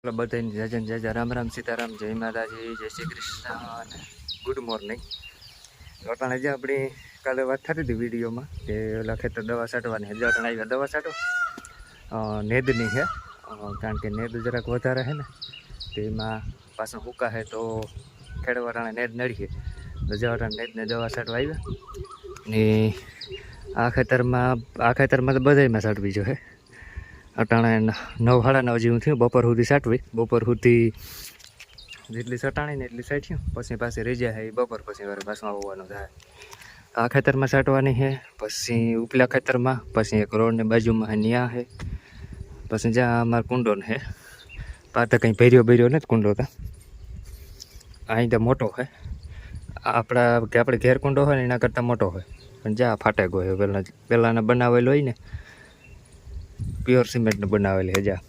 બધાને જય જય જય રામ રામ સીતારામ જય માતાજી જય શ્રી કૃષ્ણ અને ગુડ મોર્નિંગ. અટાણે જે આપણી કાલે વાત થતી હતી વિડીયોમાં કે ઓલા ખેતર દવા છાંટવાની હજી અટાણે આવ્યા દવા છાંટો નેદની છે કારણ કે નેદ જરાક વધારે છે ને તેમાં પાછું હુકા છે તો ખેડવા અટાણે નેદ નડીએ તો જે અટાણે નેદને દવા છાંટવા આવ્યા ને આ ખેતરમાં તો બધામાં છાંટવી જોઈએ. અટાણે 9 સાડા 9 જેવું થયું. બપોર સુધી છાંટવી, બપોર સુધી જેટલી છટાણી ને એટલી છાંટ્યું પછી પાછી રહી જાય એ બપોર પછી વાર પાછું આવવાનું થાય. આ ખેતરમાં છાંટવાની છે, પછી ઉપલા ખેતરમાં, પછી એક રોડની બાજુમાં ન્યા છે, પછી જ્યાં અમારા કુંડો છે પાછા કંઈ ભર્યો નથી કુંડો તો અહીં તો મોટો છે. આપણે ઘેર કુંડો હોય ને એના કરતાં મોટો હોય પણ જ્યાં ફાટે ગયો પહેલાંના બનાવેલો હોય ને પ્યોર સિમેન્ટનું બનાવેલી હજા.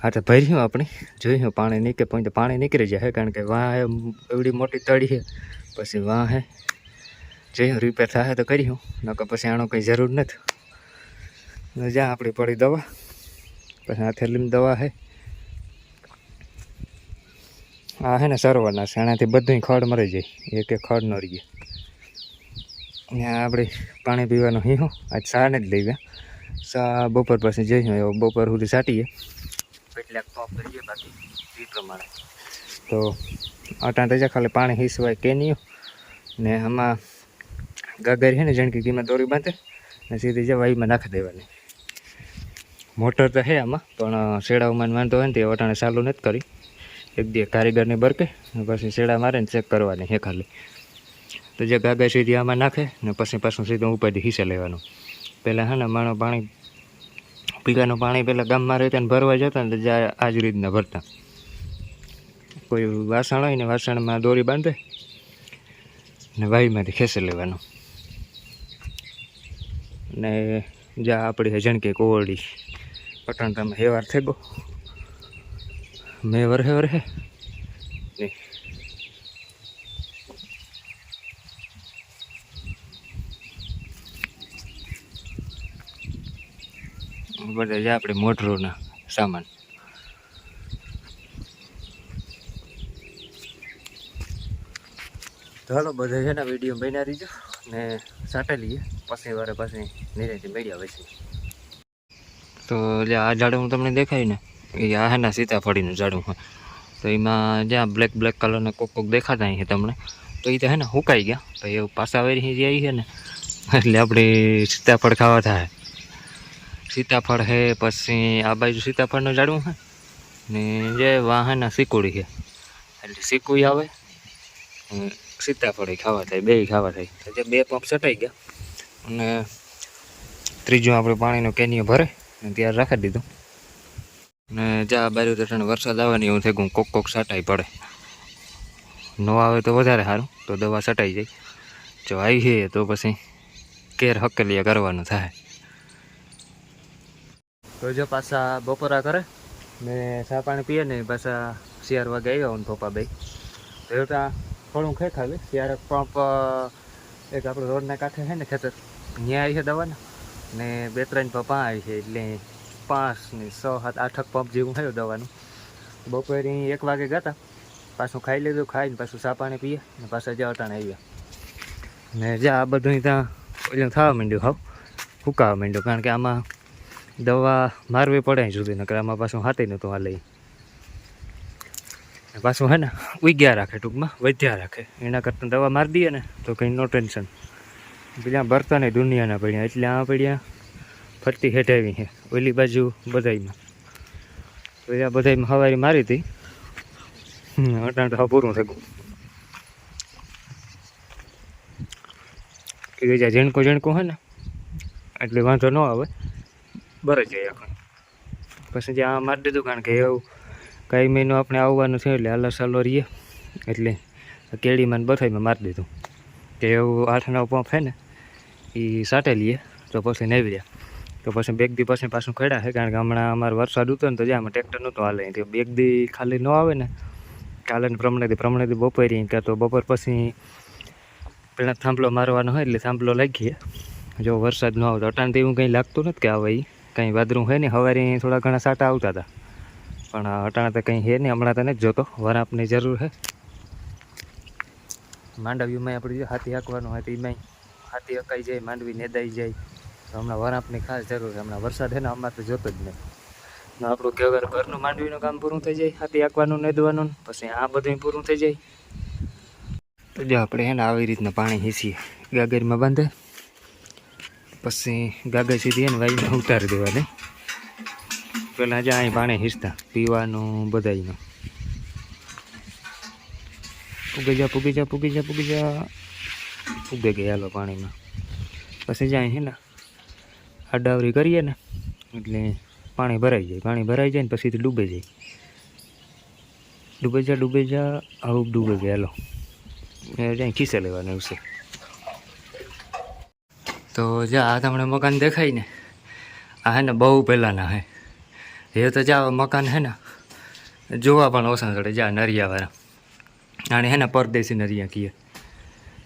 હા તો ભર્યું આપણે જોયું પાણી નીકળે પણ પાણી નીકળી જાય કારણ કે વાં એવડી મોટી તળી છે. પછી વાં હે જોયું રિપેર થાય તો કર્યું નકર પછી આનો કંઈ જરૂર નથી. જ્યાં આપણી પડી દવા પછી આ થેલીમાં દવા છે. આ છે ને સરવાના છે, આનાથી બધું ખડ મરી જાય, એક ખડ ન રહીએ. ત્યાં આપણે પાણી પીવાનું હીહું આજ સાને જ લઈ ગયા. સા બપોર પછી જઈશું એવો બપોર સુધી છાંટીએ કેટલાક પંપ કરીએ બાકી એ પ્રમાણે. તો અટાણ તો ખાલી પાણી હિસવાય કે નહીં ને આમાં ગાગર છે ને જણકી કીમાં દોરી બાંધે ને સીધી જે વાઈમાં નાખી દેવાની. મોટર તો છે આમાં પણ શેડાઓમાં વાંધો હોય ને તે અટાણે ચાલુ નથી કરી. એક દી કારીગરની બરકે પછી શેડા મારે ને ચેક કરવાની છે ખાલી. તો જે ગાગર સીધી આમાં નાખે ને પછી પાછું સીધું ઉપાડી હિસ્સે લેવાનું. પહેલાં છે ને માણો પાણી પીવાનું પાણી પહેલાં ગામમાં રહેતા ને ભરવા જતા ને તો આ જ રીતના ભરતા. કોઈ વાસણ હોય ને વાસણમાં દોરી બાંધે ને વાઈમાંથી ખેંચી લેવાનું. ને જ્યાં આપણી જણકી કોવડી પટણ તમે હેવાર થઈ ગયો મેં વરહે નહીં બધા જ આપણે મોટરોના સામાન. તો હાલો બધા છે ને વિડીયો બન્યા રહીજો ને સાટે લઈએ પછી વારે પાછી નિરાંતે મેળ્યા હોય છે. તો એટલે આ ઝાડું હું તમને દેખાય ને એ આ હે ને સીતાફળીનું ઝાડું હોય. તો એમાં જ્યાં બ્લેક કલરના કોક દેખાતા છે તમને તો એ તો હે ને સુકાઈ ગયા તો એવું પાછા વેરી જે આવી છે ને એટલે આપણે સીતાફળ ખાવા થાય. સીતાફળ છે, પછી આ બાજુ સીતાફળનું ઝાડવું છે ને જે વાહના સીકુડી છે એટલે સીકુઈ આવે સીતાફળ ખાવા થાય, બે ખાવા થાય. તો જે 2 પંપ છટાઈ ગયા અને ત્રીજું આપણે પાણીનો કેનિયો ભરે ને ત્યારે રાખી દીધું. ને જ્યાં બાજુ તો વરસાદ આવવાની એવું થઈ ગયું, કોક છટાઈ પડે. ન આવે તો વધારે સારું, તો દવા છટાઈ જાય. જો આવી છે તો પછી કેર હકેલિયા કરવાનું થાય. તો જો પાછા બપોરા કરે ને ચા પાણી પીએ ને પાછા 4 વાગે આવ્યા હોય ને પપ્પા બે તો ત્યાં થોડું ખાલી ત્યારે પંપ એક આપણે રોડના કાંઠે છે ને ખેતર ત્યાં આવી છે દવાના ને 2-3 પપ્પા આવી છે એટલે 5 ને 6 7 8 પંપ જેવું થયું દવાનું. બપોરે 1 વાગે ગયા હતા, પાછું ખાઈ લીધું, ખાઈને પાછું ચા પાણી પીએ ને પાછા જ્યાં અટાણે આવ્યા ને જ્યાં આ બધું ત્યાં ઓલું થવા માંડ્યું, હાવ ફૂંકાવા માંડ્યું કારણ કે આમાં દવા મારવી પડે સુધી નકર આમાં પાછું હાથી નહોતું હાલે. પાછું હે ને ઉગ્યા રાખે, ટૂંકમાં વધ્યા રાખે. એના કરતાં દવા મારી દઈએ ને તો કંઈ નો ટેન્શન. ત્યાં ભરતા નહીં દુનિયાના પડ્યા એટલે આ પડ્યા ફરતી હેઠાવી છે ઓલી બાજુ બધાઈમાં. તો આ બધાઈમાં સવારી મારી હતી અટાણ તો પૂરું થઈ ગયું. કે જ્યાં ઝીણકું હોય ને એટલે વાંધો ન આવે, બરાબર જાય આખું. પછી જ્યાં મારી દીધું કારણ કે એવું કઈ મહિનો આપણે આવવાનું છે એટલે હાલો સાલો રહીએ એટલે કેળીમાં બથાઈમાં મારી દીધું કે એવું 8-9 પંપ છે ને એ સાટે લઈએ તો પછી નહીં રહ્યા. તો પછી 2 દી પછી પાછું ખેડા છે કારણ કે હમણાં અમારે વરસાદ ઉતો ને તો જ્યાં ટ્રેક્ટર નહોતું હાલે તો 2 દી ખાલી ન આવે ને કાલે ને પ્રમણેથી બપોરી કે તો બપોર પછી પેલા થાંભલો મારવાનો હોય એટલે થાંભલો લાગીએ. જો વરસાદ ન આવતો અટાણથી એવું કંઈ લાગતું નથી કે આવે એ કંઈ વાદળું હોય ને સવારે થોડા ઘણા સાટા આવતા હતા પણ અટાણે તો કંઈ હે નહીં, હમણાં તો નથી જોતો, વરાપની જરૂર છે. માંડવીમાં આપણે જો હાથી હાંકવાનું હોય તો એમાંય હાથી હકાઈ જાય, માંડવી નેદાઈ જાય, તો હમણાં વરાપની ખાસ જરૂર છે. હમણાં વરસાદ છે ને, આમાં તો જોતો જ નહીં. આપણું કેવર ઘરનું માંડવીનું કામ પૂરું થઈ જાય, હાથી હાંકવાનું નેદવાનું, પછી આ બધું પૂરું થઈ જાય. તો જો આપણે હે ને આવી રીતના પાણી હીસીએ, ગાગરમાં બાંધે, પછી ગાગર સીધી ને વાઈને ઉતારી દેવાની. પહેલાં જ્યાં અહીં પાણી હીસતા પીવાનું બધાયનું. પૂગી જા પૂગી જા પૂગી જા પૂગી જા પૂગે ગયા હાલો પાણીમાં. પછી જાય છે ને આડાવરી કરીએ ને એટલે પાણી ભરાઈ જાય. પાણી ભરાઈ જાય ને પછી ડૂબે જાય. ડૂબે જા આવું ડૂબે ગયા હાલો. જાય ખીસે લેવાનું છે. તો જા આ તમને મકાન દેખાય ને, આ હે ને બહુ પહેલાંના હે. એ તો જા મકાન હે ને જોવા પણ ઓછા ચડે. જા નરિયાવાળા આને હે ને પરદેશી નરિયા કહીએ.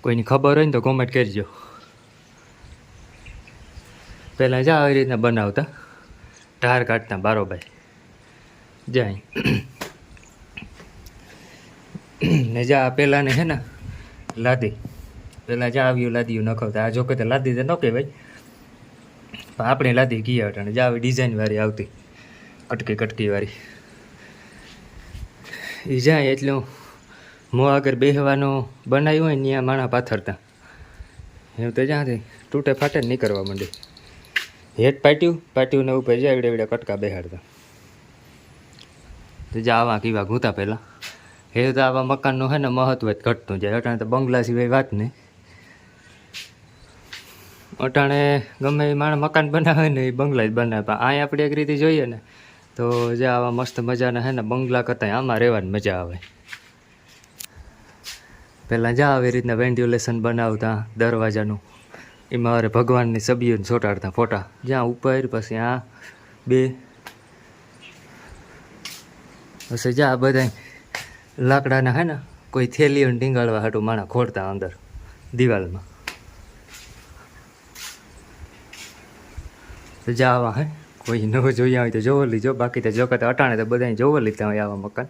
કોઈની ખબર હોય ને તો કોમેન્ટ કરજો. પહેલાં જા આવી રીતના બનાવતા, ઢાર કાઢતા બારોબાર જાય ને. જા પહેલાં ને હે ને લાદી, પહેલાં જા આવ્યું લાદીયું નખાવતા. આ જોકે તો લાદી તો ન કહેવાય, પણ આપણે લાદી ગયા હતા. જા આવી ડિઝાઇનવાળી આવતી, કટકી એ જાય એટલું મોં આગળ બેસવાનું બનાવ્યું હોય ને ત્યાં માણા પાથરતા. એવું તો જ્યાંથી તૂટે ફાટે નહીં કરવા માંડે. હેઠ પાટ્યું ને ઉપર જાય એવડે કટકા બેહાડતા. તો જા આવા કેવા ઘૂતા પહેલાં. એ તો આવા મકાનનું હે ને મહત્વ જ ઘટતું જાય. અટાણે તો બંગલા સિવાય વાત નહીં. અટાણે ગમે એ માણસ મકાન બનાવે ને એ બંગલા જ બનાવે. પણ અહીં આપણે એક રીતે જોઈએ ને તો જે આવા મસ્ત મજાના હે ને બંગલા કરતાં આમાં રહેવાની મજા આવે. પહેલાં જા આવી રીતના વેન્ટિલેશન બનાવતા દરવાજાનું. એમાં અરે ભગવાનની છબીઓને ચોંટાડતા ફોટા જ્યાં ઉપર. પછી આ બે પછી જા બધા લાકડાના હે ને કોઈ થેલીઓને ટીંગાળવા હાટું માણા ખોડતા અંદર દિવાલમાં. તો જા આવા હે કોઈ ન જોયા હોય તો જોવો લીજો. બાકી તો જો કે અટાણે તો બધા જોવો લીધા હોય આવા મકાન.